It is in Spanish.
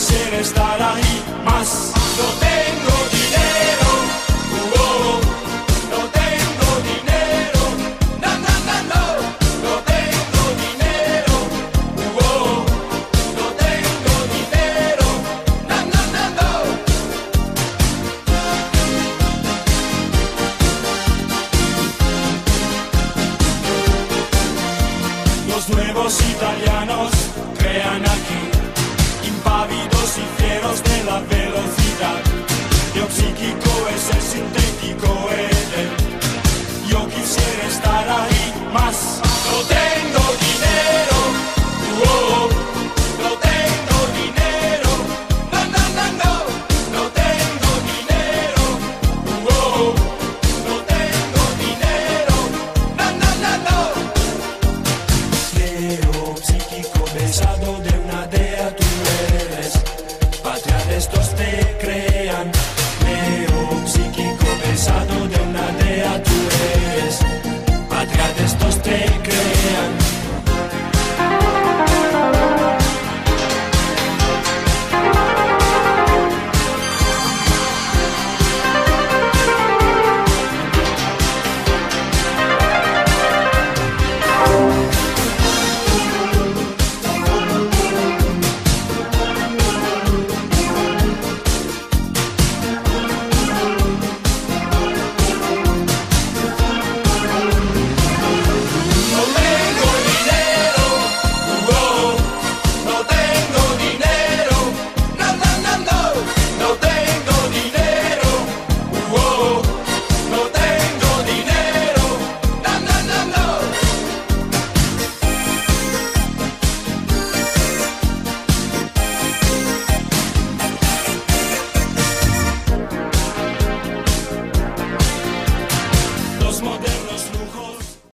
quisiera estar ahí más. No tengo dinero, no tengo dinero, no, no, no, no, no tengo dinero, no tengo dinero, no, no, no, no. Los nuevos italianos crean aquí, impávidos y fieros de la velocidad. Lo psíquico es el sintético Edén. Yo quisiera estar ahí más. No tengo dinero, no tengo dinero, no, no, no, no, no tengo dinero, no tengo dinero, no, no, no, no. Leo psíquico pesado.